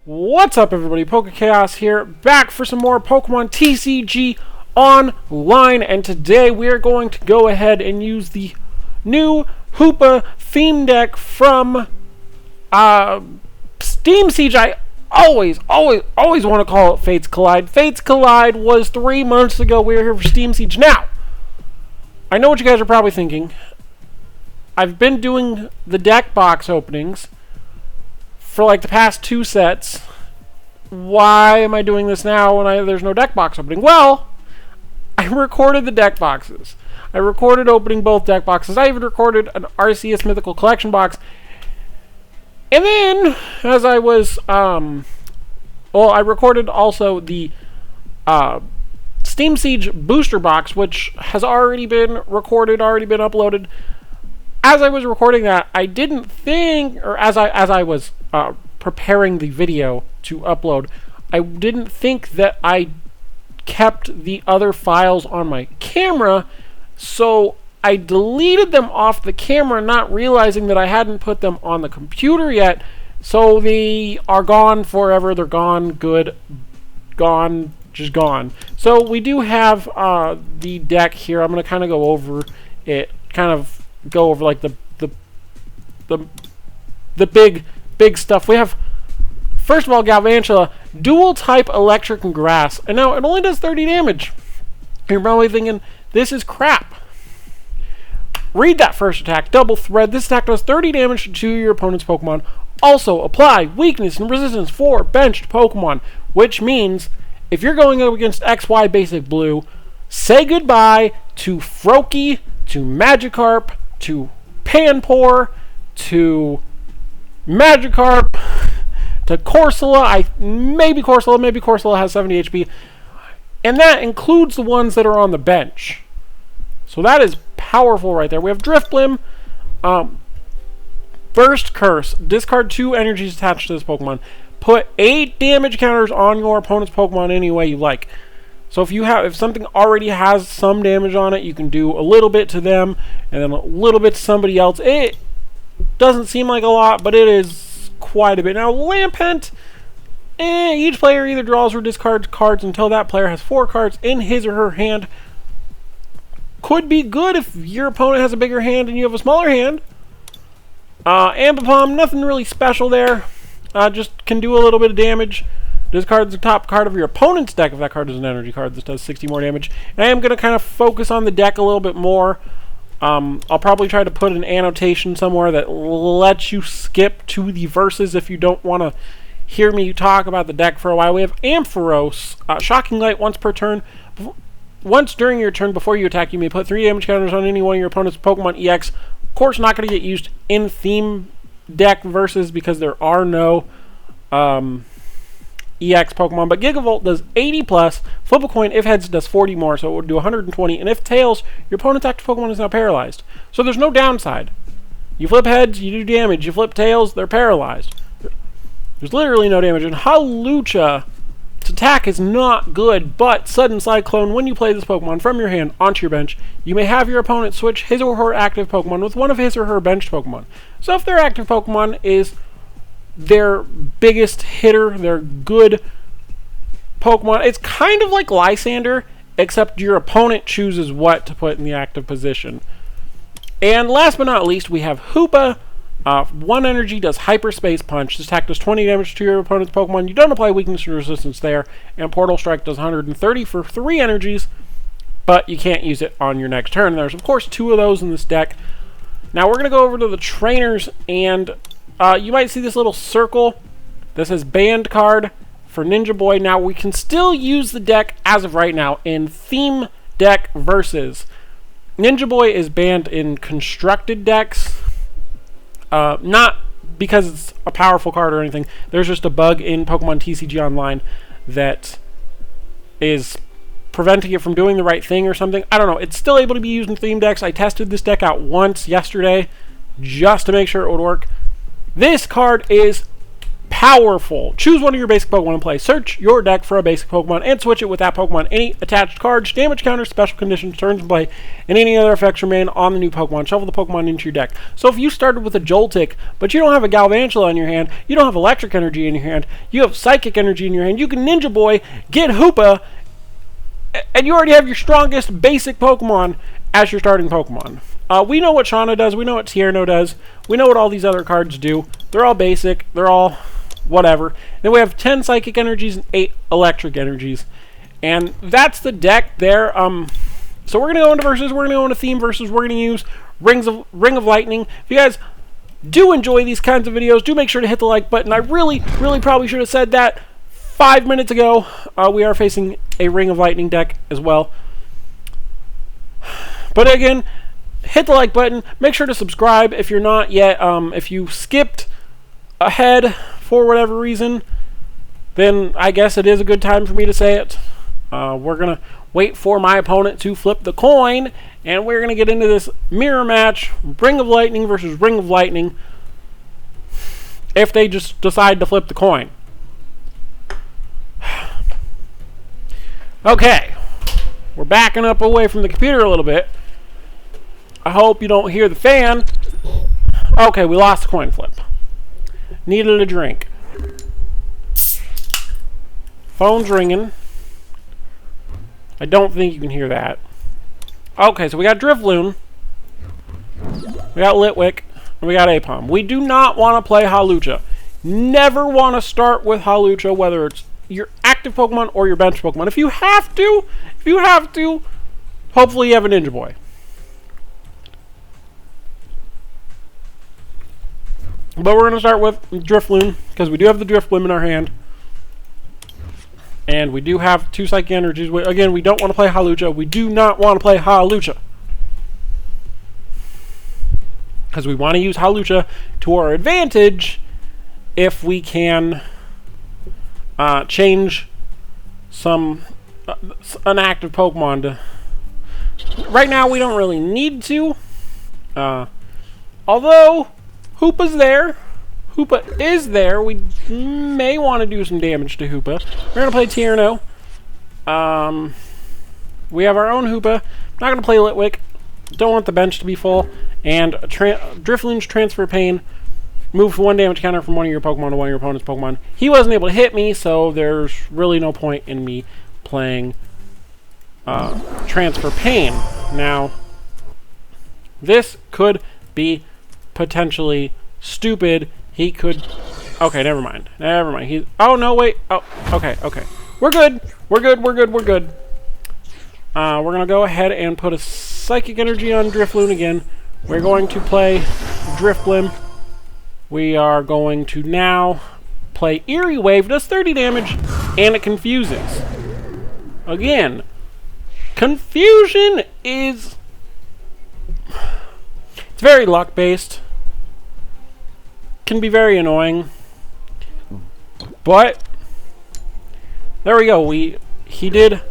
What's up, everybody? PokéKaos here, back for some more Pokemon TCG Online, and today we are going to go ahead and use the new Hoopa theme deck from Steam Siege. I always want to call it Fates Collide. Fates Collide was 3 months ago. We were here for Steam Siege. Now, I know what you guys are probably thinking. I've been doing the deck box openings for like the past 2 sets. Why am I doing this now when there's no deck box opening? Well, I recorded the deck boxes. I recorded opening both deck boxes. I even recorded an RCS Mythical Collection box. And then, as I was, I recorded also the Steam Siege booster box, which has already been recorded, already been uploaded. As I was recording that, I didn't think, or as I was preparing the video to upload, I didn't think that I kept the other files on my camera, so I deleted them off the camera, not realizing that I hadn't put them on the computer yet. So they are gone forever. They're gone, good, gone, just gone. So we do have the deck here. I'm going to kind of go over it, like the big stuff. We have, first of all, Galvantula, dual type electric and grass, and now it only does 30 damage. You're probably thinking, this is crap. Read that first attack, double thread. This attack does 30 damage to 2 of your opponent's Pokemon. Also, apply weakness and resistance for benched Pokemon, which means if you're going up against XY Basic Blue, say goodbye to Froakie, to Magikarp, to Panpour, to Magikarp, to Corsola. Maybe Corsola has 70 HP. And that includes the ones that are on the bench. So that is powerful right there. We have Drifblim, Burst Curse. Discard 2 energies attached to this Pokemon. Put 8 damage counters on your opponent's Pokemon any way you like. So if something already has some damage on it, you can do a little bit to them, and then a little bit to somebody else. It doesn't seem like a lot, but it is quite a bit. Now, Lampent, each player either draws or discards cards until that player has 4 cards in his or her hand. Could be good if your opponent has a bigger hand and you have a smaller hand. Ambipom, nothing really special there. Just can do a little bit of damage. Discard the top card of your opponent's deck if that card is an energy card. This does 60 more damage. And I am going to kind of focus on the deck a little bit more. I'll probably try to put an annotation somewhere that lets you skip to the verses if you don't want to hear me talk about the deck for a while. We have Ampharos, Shocking Light once per turn. Once during your turn before you attack, you may put 3 damage counters on any one of your opponent's Pokemon EX. Of course, not going to get used in theme deck verses because there are no EX Pokemon, but Gigavolt does 80 plus. Flip a coin. If heads, does 40 more, so it would do 120. And if tails, your opponent's active Pokemon is now paralyzed. So there's no downside. You flip heads, you do damage. You flip tails, they're paralyzed. There's literally no damage. And Hawlucha, its attack is not good, but Sudden Cyclone, when you play this Pokemon from your hand onto your bench, you may have your opponent switch his or her active Pokemon with one of his or her benched Pokemon. So if their active Pokemon is their biggest hitter, their good Pokemon, it's kind of like Lysander, except your opponent chooses what to put in the active position. And last but not least, we have Hoopa. 1 energy does Hyperspace Punch. This attack does 20 damage to your opponent's Pokemon. You don't apply weakness and resistance there. And Portal Strike does 130 for 3 energies, but you can't use it on your next turn. There's, of course, 2 of those in this deck. Now we're going to go over to the trainers, and you might see this little circle that says Banned Card for Ninja Boy. Now, we can still use the deck as of right now in Theme Deck Versus. Ninja Boy is banned in constructed decks. Not because it's a powerful card or anything. There's just a bug in Pokemon TCG Online that is preventing it from doing the right thing or something. I don't know. It's still able to be used in theme decks. I tested this deck out once yesterday just to make sure it would work. This card is powerful. Choose one of your basic Pokemon and play. Search your deck for a basic Pokemon and switch it with that Pokemon. Any attached cards, damage counters, special conditions, turns in play, and any other effects remain on the new Pokemon. Shuffle the Pokemon into your deck. So if you started with a Joltik, but you don't have a Galvantula in your hand, you don't have Electric Energy in your hand, you have Psychic Energy in your hand, you can Ninja Boy, get Hoopa, and you already have your strongest basic Pokemon as your starting Pokemon. We know what Shauna does, we know what Tierno does, we know what all these other cards do. They're all basic, they're all whatever. Then we have 10 Psychic Energies and 8 Electric Energies. And that's the deck there. So we're going to go into versus, we're going to go into theme versus, we're going to use Ring of Lightning. If you guys do enjoy these kinds of videos, do make sure to hit the like button. I really probably should have said that 5 minutes ago. We are facing a Ring of Lightning deck as well. But again, hit the like button. Make sure to subscribe if you're not yet. If you skipped ahead for whatever reason, then I guess it is a good time for me to say it. We're going to wait for my opponent to flip the coin, and we're going to get into this mirror match, Ring of Lightning versus Ring of Lightning, if they just decide to flip the coin. Okay, we're backing up away from the computer a little bit. I hope you don't hear the fan. Okay, we lost the coin flip. Needed a drink. Phone's ringing. I don't think you can hear that. Okay, so we got Drifloon. We got Litwick. And we got Apom. We do not want to play Hawlucha. Never want to start with Hawlucha, whether it's your active Pokemon or your bench Pokemon. If you have to, hopefully you have a Ninja Boy. But we're going to start with Drifloon, because we do have the Drifblim in our hand. And we do have 2 Psychic Energies. Again, we don't want to play Hawlucha. We do not want to play Hawlucha, because we want to use Hawlucha to our advantage if we can change an active Pokemon to... Right now, we don't really need to. Although Hoopa's there. Hoopa is there. We may want to do some damage to Hoopa. We're going to play Tierno. We have our own Hoopa. Not going to play Litwick. Don't want the bench to be full. And Drifloon's Transfer Pain. Move 1 damage counter from one of your Pokemon to one of your opponent's Pokemon. He wasn't able to hit me, so there's really no point in me playing Transfer Pain. Now, this could be potentially stupid. He could... Okay, never mind. Never mind. He's... Oh, no, wait. Oh, okay, okay. We're good. We're good. We're good. We're good. We're going to go ahead and put a Psychic Energy on Drifloon again. We're going to play Drifblim. We are going to now play Eerie Wave. It does 30 damage, and it confuses. Again, confusion is... It's very luck-based. Can be very annoying. But there we go. He did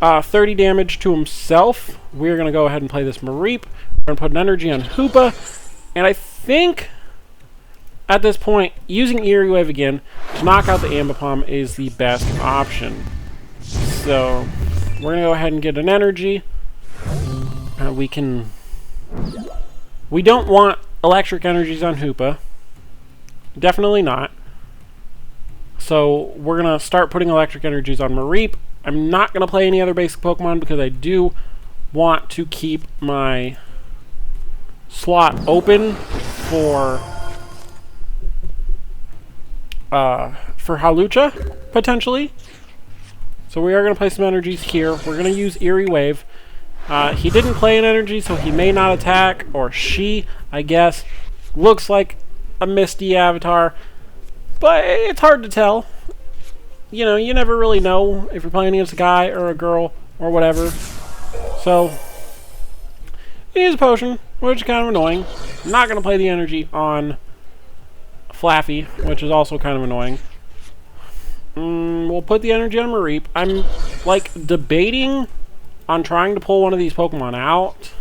30 damage to himself. We're going to go ahead and play this Mareep. We're going to put an energy on Hoopa. And I think at this point, using Eerie Wave again to knock out the Ambipom is the best option. So we're going to go ahead and get an energy. We don't want Electric Energies on Hoopa. Definitely not. So we're going to start putting Electric Energies on Mareep. I'm not going to play any other basic Pokemon because I do want to keep my slot open for Hawlucha, potentially. So we are going to play some energies here. We're going to use Eerie Wave. He didn't play an energy, so he may not attack, or she, I guess. Looks like a Misty avatar, but it's hard to tell. You know, you never really know if you're playing against a guy or a girl or whatever. So, he needs a potion, which is kind of annoying. I'm not going to play the energy on Flaffy, which is also kind of annoying. We'll put the energy on Mareep. I'm, like, debating on trying to pull one of these Pokemon out.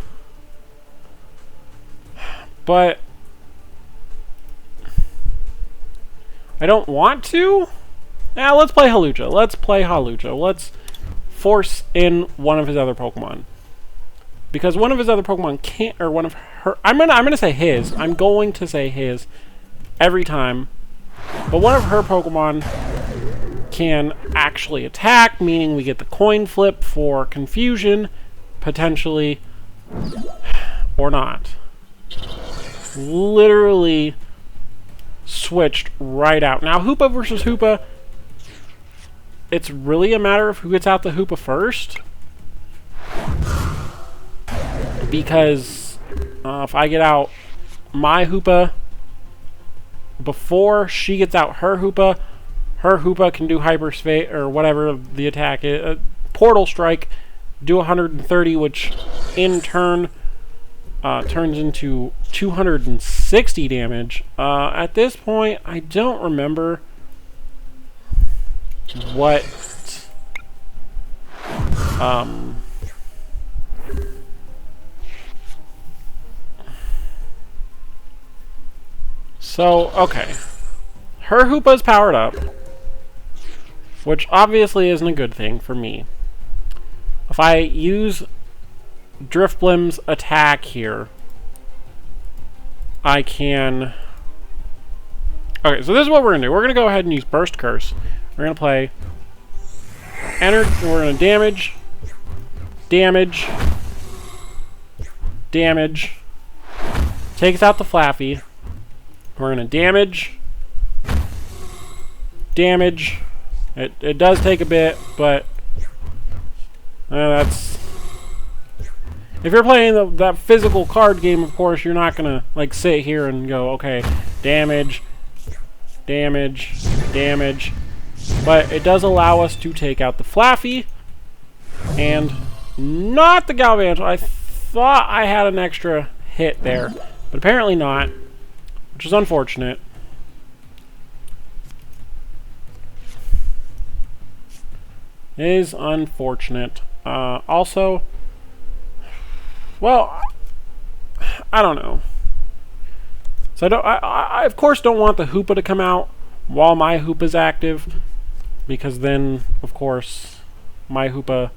But I don't want to. Now let's play Hawlucha. Let's play Hawlucha. Let's force in one of his other Pokemon. Because one of his other Pokemon can't, or one of her, I'm gonna say his. I'm going to say his every time. But one of her Pokemon can actually attack, meaning we get the coin flip for confusion, potentially, or not. Literally switched right out. Now, Hoopa versus Hoopa, it's really a matter of who gets out the Hoopa first. Because if I get out my Hoopa before she gets out her Hoopa can do Hyperspace, or whatever the attack is, Portal Strike, do 130, which in turn turns into 260 damage. At this point, I don't remember what so, okay. Her Hoopa's powered up, which obviously isn't a good thing for me. If I use Drifblim's attack here, I can... Okay, so this is what we're going to do. We're going to go ahead and use Burst Curse. We're going to play... We're going to damage... Damage... Damage... Takes out the Flaffy. We're going to damage... Damage... It does take a bit, but... that's... If you're playing that physical card game, of course, you're not going to, like, sit here and go, okay, damage, damage, damage. But it does allow us to take out the Flaffy, and not the Galvantula. I thought I had an extra hit there, but apparently not, which is unfortunate. It is unfortunate. Also... Well, I don't know. So I of course don't want the Hoopa to come out while my Hoopa's active, because then, of course, my Hoopa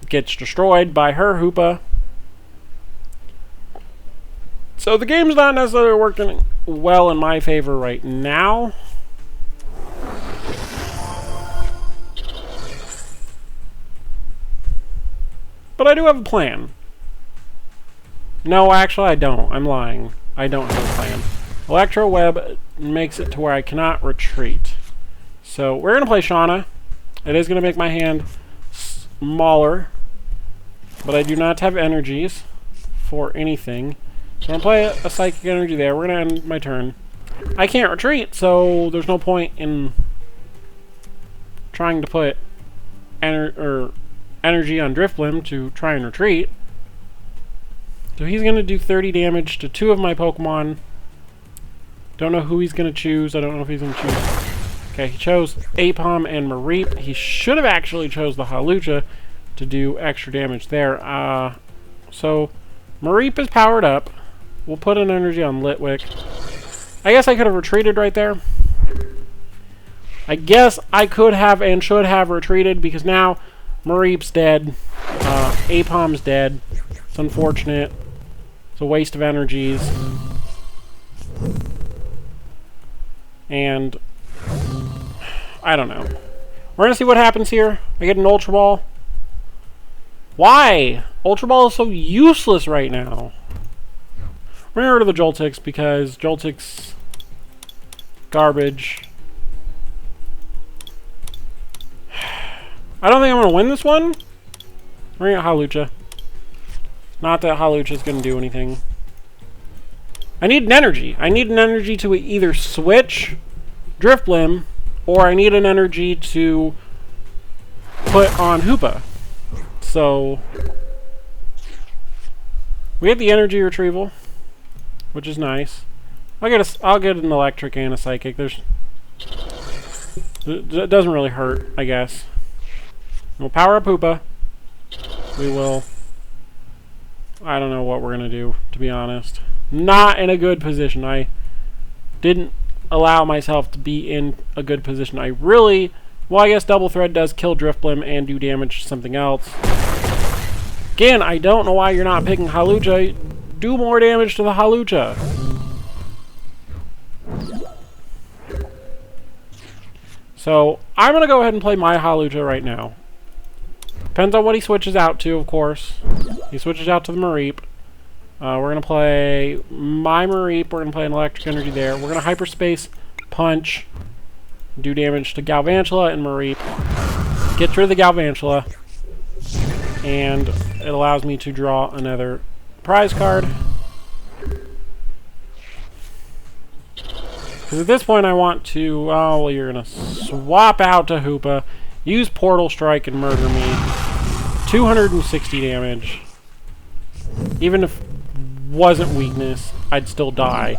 gets destroyed by her Hoopa. So the game's not necessarily working well in my favor right now. But I do have a plan. No, actually I don't. I'm lying. I don't have a plan. Electro Web makes it to where I cannot retreat. So we're going to play Shauna. It is going to make my hand smaller. But I do not have energies for anything. So I'm going to play a Psychic Energy there. We're going to end my turn. I can't retreat, so there's no point in trying to put energy on Drifblim to try and retreat. So he's going to do 30 damage to two of my Pokemon. Don't know who he's going to choose. I don't know if he's going to choose... Okay, he chose Apom and Mareep. He should have actually chose the Hawlucha to do extra damage there. So Mareep is powered up. We'll put an energy on Litwick. I guess I could have retreated right there. I guess I could have and should have retreated, because now Mareep's dead. Apom's dead. It's unfortunate. It's a waste of energies. And I don't know. We're going to see what happens here. I get an Ultra Ball. Why? Ultra Ball is so useless right now. We're going to get rid of the Joltix because Joltix garbage. I don't think I'm going to win this one. We're going to Hawlucha. Not that Hawlucha's going to do anything. I need an energy. I need an energy to either switch Drifblim, or I need an energy to put on Hoopa. So we have the energy retrieval, which is nice. I'll get an electric and a psychic. It doesn't really hurt, I guess. We'll power up Hoopa. We will. I don't know what we're gonna do, to be honest. Not in a good position. I didn't allow myself to be in a good position. I really... Well, I guess Double Thread does kill Drifblim and do damage to something else. Again, I don't know why you're not picking Hawlucha. Do more damage to the Hawlucha. So, I'm going to go ahead and play my Hawlucha right now. Depends on what he switches out to, of course. He switches out to the Mareep. We're going to play my Mareep. We're going to play an Electric Energy there. We're going to Hyperspace Punch. Do damage to Galvantula and Mareep. Get rid of the Galvantula. And it allows me to draw another prize card. Because at this point I want to... Oh, well, you're going to swap out to Hoopa. Use Portal Strike and murder me. 260 damage. Even if it wasn't weakness, I'd still die.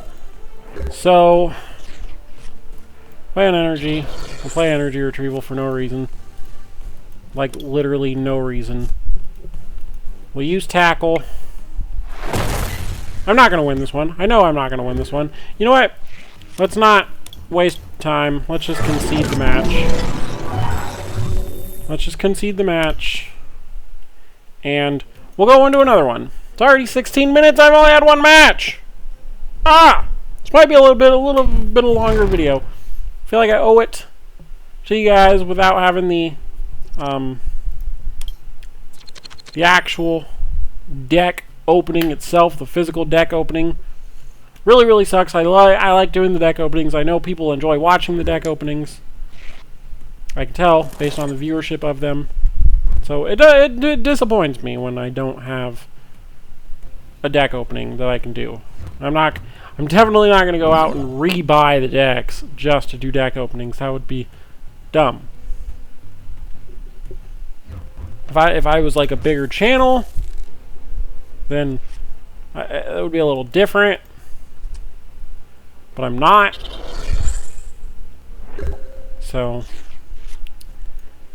So... Play an energy. We'll play energy retrieval for no reason. Like, literally no reason. We'll use tackle. I'm not going to win this one. I know I'm not going to win this one. You know what? Let's not waste time. Let's just concede the match. Let's just concede the match. And we'll go into another one. It's already 16 minutes. I've only had one match. Ah! This might be a little bit a longer video. I feel like I owe it to you guys without having the actual deck opening itself, the physical deck opening. Really, really sucks. I like doing the deck openings. I know people enjoy watching the deck openings. I can tell based on the viewership of them. So it disappoints me when I don't have a deck opening that I can do. I'm definitely not going to go out and re-buy the decks just to do deck openings. That would be dumb. If I was like a bigger channel, then it would be a little different. But I'm not. So,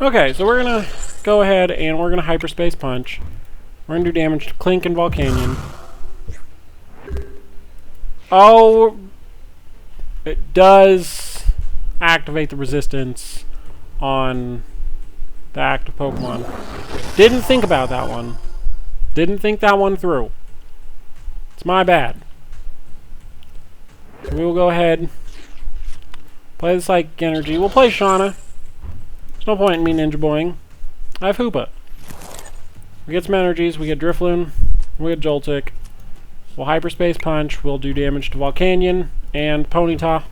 okay, so we're going to go ahead and we're going to Hyperspace Punch. We're going to do damage to Klink and Volcanion. Oh, it does activate the resistance on the active Pokemon. Didn't think about that one. Didn't think that one through. It's my bad. So we will go ahead, play the Psychic Energy. We'll play Shauna. There's no point in me Ninja Boying. I have Hoopa. We get some energies. We get Drifloon. We get Joltik. We'll Hyperspace Punch. We'll do damage to Volcanion and Ponyta.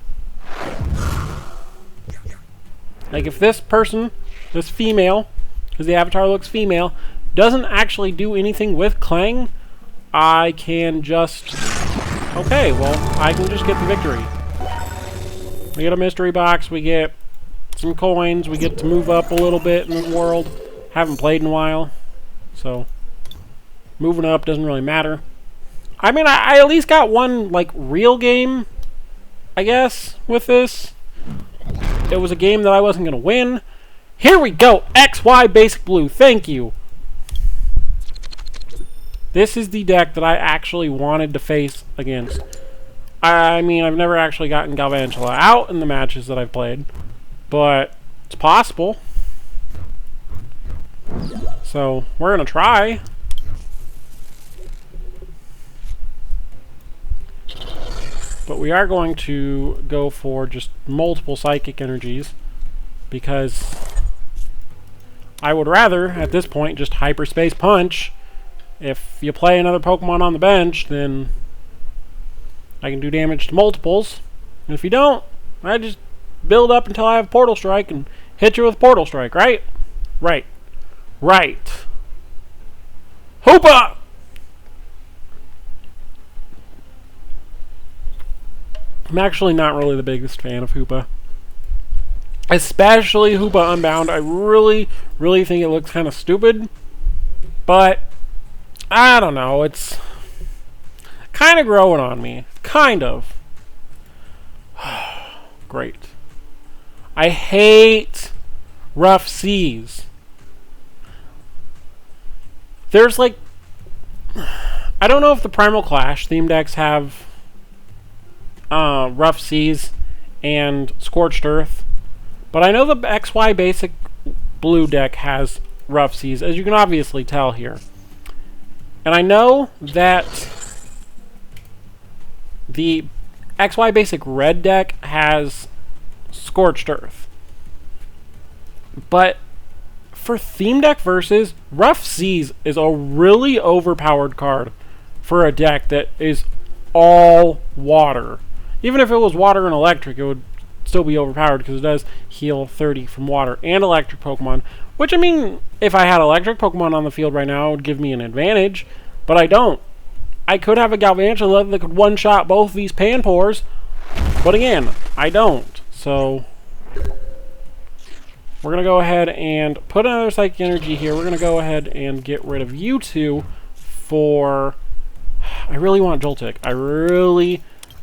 Like, if this person, this female, because the avatar looks female, doesn't actually do anything with Clang, I can just... Okay, well, I can just get the victory. We get a mystery box. We get some coins. We get to move up a little bit in the world. Haven't played in a while, so moving up doesn't really matter. I mean, I at least got one, like, real game, I guess, with this. It was a game that I wasn't going to win. Here we go! XY Basic Blue, thank you! This is the deck that I actually wanted to face against. I mean, I've never actually gotten Galvantula out in the matches that I've played, but it's possible. So, we're going to try. But we are going to go for just multiple Psychic Energies, because I would rather, at this point, just Hyperspace Punch. If you play another Pokemon on the bench, then I can do damage to multiples. And if you don't, I just build up until I have Portal Strike and hit you with Portal Strike, right? Right. Right. Hoopa! I'm actually not really the biggest fan of Hoopa. Especially Hoopa Unbound. I really, really think it looks kind of stupid. But, I don't know. It's kind of growing on me. Kind of. Great. I hate Rough Seas. There's like... I don't know if the Primal Clash theme decks have Rough Seas and Scorched Earth. But I know the XY basic blue deck has Rough Seas, as you can obviously tell here. And I know that the XY basic red deck has Scorched Earth. But for Theme Deck versus, Rough Seas is a really overpowered card for a deck that is all water. Even if it was water and electric, it would still be overpowered because it does heal 30 from water and electric Pokemon. Which, I mean, if I had electric Pokemon on the field right now, it would give me an advantage. But I don't. I could have a Galvantula that could one-shot both these Panpours. But again, I don't. So we're going to go ahead and put another Psychic Energy here. We're going to go ahead and get rid of you two for... I really want Joltik.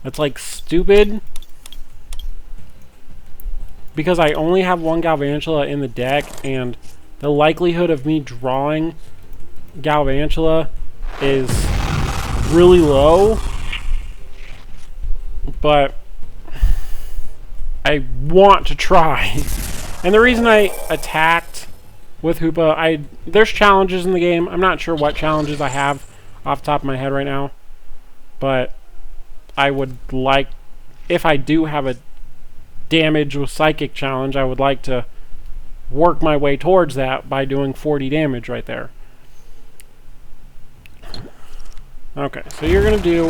That's like stupid. Because I only have one Galvantula in the deck, and the likelihood of me drawing Galvantula is really low. But I want to try. And the reason I attacked with Hoopa, there's challenges in the game. I'm not sure what challenges I have off the top of my head right now. But I would like, if I do have a damage with Psychic challenge, I would like to work my way towards that by doing 40 damage right there. Okay, so you're going to do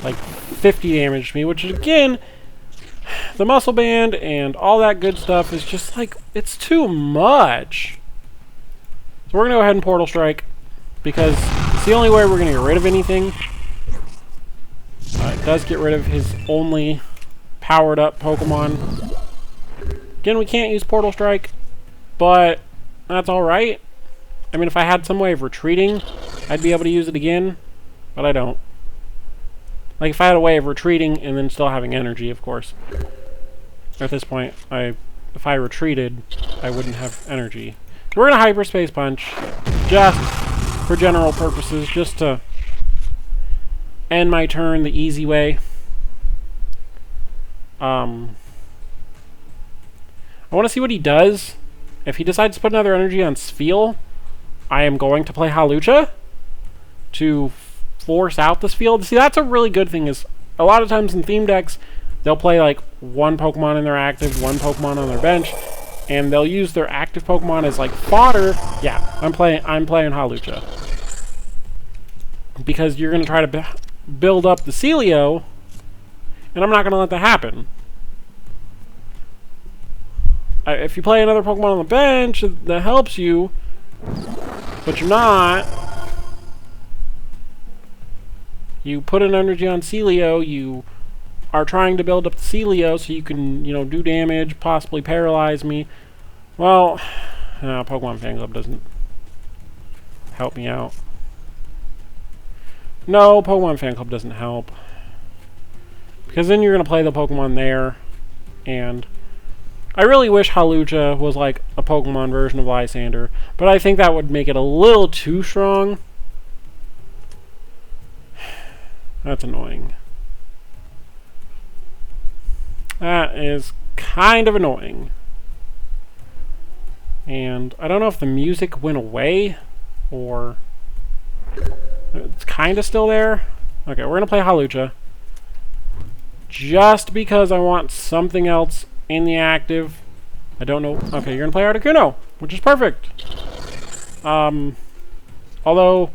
like 50 damage to me, which is, again, the Muscle Band and all that good stuff is just like, it's too much. So we're going to go ahead and Portal Strike, because it's the only way we're going to get rid of anything. It does get rid of his only powered up Pokemon. Again, we can't use Portal Strike, but that's alright. I mean, if I had some way of retreating, I'd be able to use it again, but I don't. Like, if I had a way of retreating and then still having energy, of course. At this point, if I retreated, I wouldn't have energy. So we're going to Hyperspace Punch, just for general purposes, just to end my turn the easy way. I want to see what he does. If he decides to put another energy on Spheal, I am going to play Hawlucha to force out this field. See, that's a really good thing, is a lot of times in theme decks, they'll play like one Pokemon in their active, one Pokemon on their bench, and they'll use their active Pokemon as like fodder. Yeah, I'm playing Hawlucha. Because you're going to try to build up the Celio, and I'm not going to let that happen. If you play another Pokemon on the bench that helps you, but you're not, you put an energy on Celio, you are trying to build up the Celio so you can, do damage, possibly paralyze me. Well, Pokemon Fan Club doesn't help me out. No, Pokemon Fan Club doesn't help. Because then you're going to play the Pokemon there, and I really wish Hawlucha was like a Pokemon version of Lysander, but I think that would make it a little too strong. That's annoying. That is kind of annoying. And I don't know if the music went away, or it's kind of still there. Okay, we're going to play Hawlucha. Just because I want something else in the active. I don't know. Okay, you're going to play Articuno, which is perfect. Although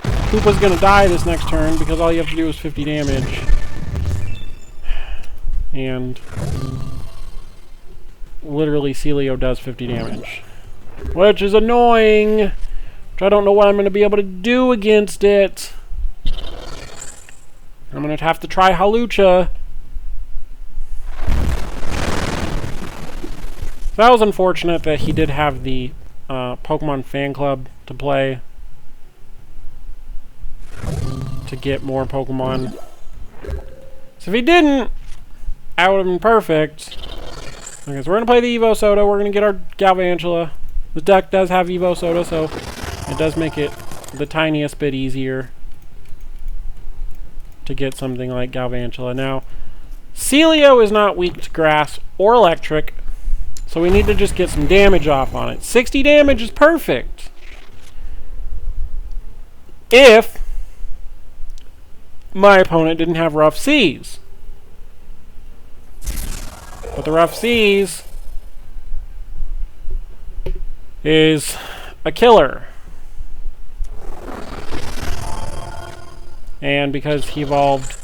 Hoopa's going to die this next turn because all you have to do is 50 damage. And literally Celio does 50 damage. Which is annoying. Which I don't know what I'm going to be able to do against it. I'm going to have to try Hawlucha. That was unfortunate that he did have the Pokemon Fan Club to play to get more Pokemon. So if he didn't, that would have been perfect. Okay, so we're going to play the Evo Soda. We're going to get our Galvantula. The deck does have Evo Soda, so it does make it the tiniest bit easier to get something like Galvantula. Now, Celio is not weak to grass or electric, so we need to just get some damage off on it. 60 damage is perfect. If my opponent didn't have Rough Seas. But the Rough Seas is a killer. And because he evolved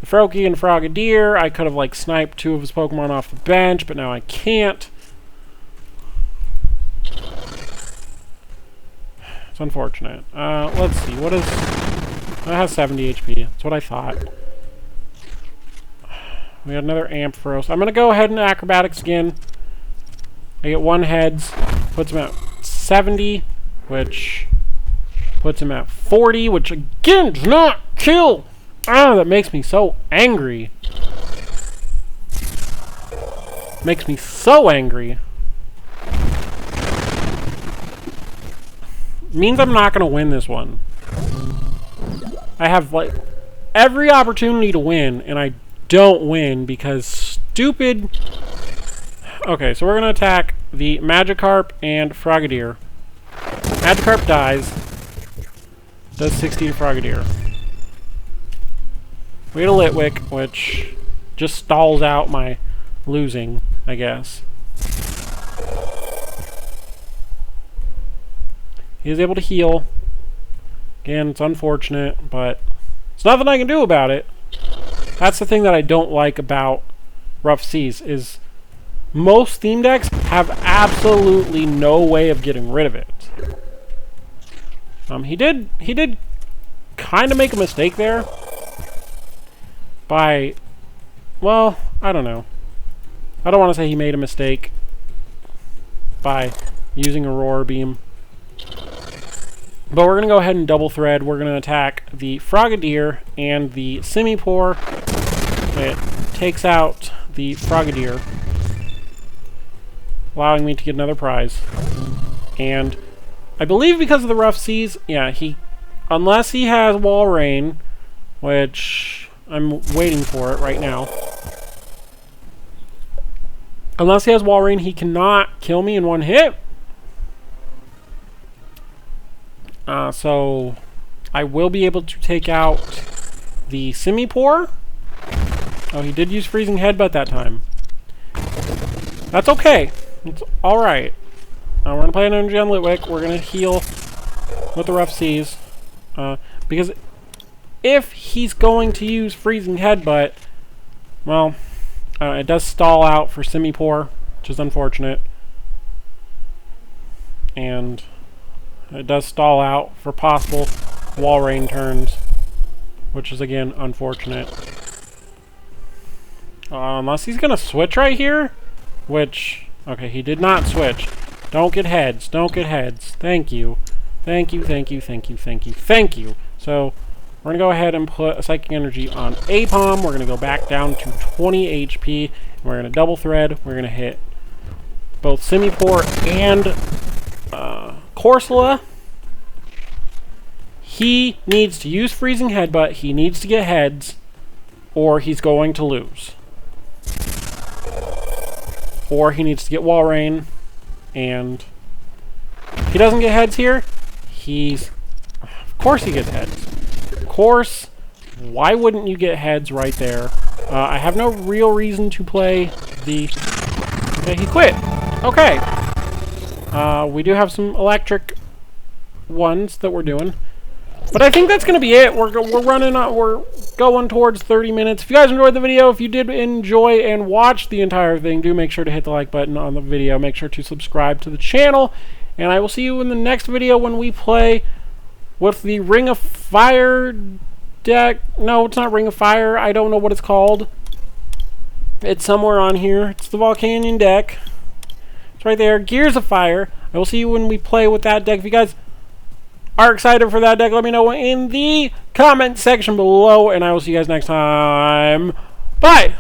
the Froakie and Frogadier, I could have like sniped 2 of his Pokemon off the bench, but now I can't. It's unfortunate. Let's see, what is... That has 70 HP. That's what I thought. We got another Ampharos. I'm going to go ahead and Acrobatics again. I get 1 heads. Puts him at 70, which puts him at 40, which again does not kill. Ah, that makes me so angry. Makes me so angry. Means I'm not going to win this one. I have like every opportunity to win, and I don't win because stupid... Okay, so we're going to attack the Magikarp and Frogadier. Magikarp dies. Does 60 to Frogadier. We get a Litwick, which just stalls out my losing, I guess. He is able to heal. Again, it's unfortunate, but there's nothing I can do about it. That's the thing that I don't like about Rough Seas, is most theme decks have absolutely no way of getting rid of it. He did kind of make a mistake there by, well, I don't know. I don't want to say he made a mistake by using Aurora Beam. But we're going to go ahead and double thread. We're going to attack the Frogadier and the Simipour. It takes out the Frogadier, allowing me to get another prize. And I believe because of the Rough Seas, yeah, unless he has Walrein, which I'm waiting for it right now. Unless he has Walrein, he cannot kill me in one hit. So I will be able to take out the Simipour. Oh, he did use Freezing Headbutt that time. That's okay. It's alright. We're going to play an energy on Litwick. We're going to heal with the Rough Seas. Because if he's going to use Freezing Headbutt, well, it does stall out for Simipour, which is unfortunate. And it does stall out for possible Walrein turns, which is again unfortunate. Unless he's going to switch right here, which, okay, he did not switch. Don't get heads. Don't get heads. Thank you. Thank you, thank you, thank you, thank you, thank you. So, we're going to go ahead and put a Psychic Energy on Apom. We're going to go back down to 20 HP. And we're going to double thread. We're going to hit both Simipour and Corsola. He needs to use Freezing Headbutt. He needs to get heads, or he's going to lose. Or he needs to get Walrein, and if he doesn't get heads here, of course he gets heads. Of course, why wouldn't you get heads right there? I have no real reason to play the... Okay, he quit. Okay. We do have some electric ones that we're doing. But I think that's going to be it. We're going towards 30 minutes. If you guys enjoyed the video, if you did enjoy and watch the entire thing, do make sure to hit the like button on the video. Make sure to subscribe to the channel. And I will see you in the next video when we play with the Ring of Fire deck. No, it's not Ring of Fire. I don't know what it's called. It's somewhere on here. It's the Volcanion deck. It's right there. Gears of Fire. I will see you when we play with that deck. If you guys are excited for that deck, let me know in the comment section below, and I will see you guys next time. Bye!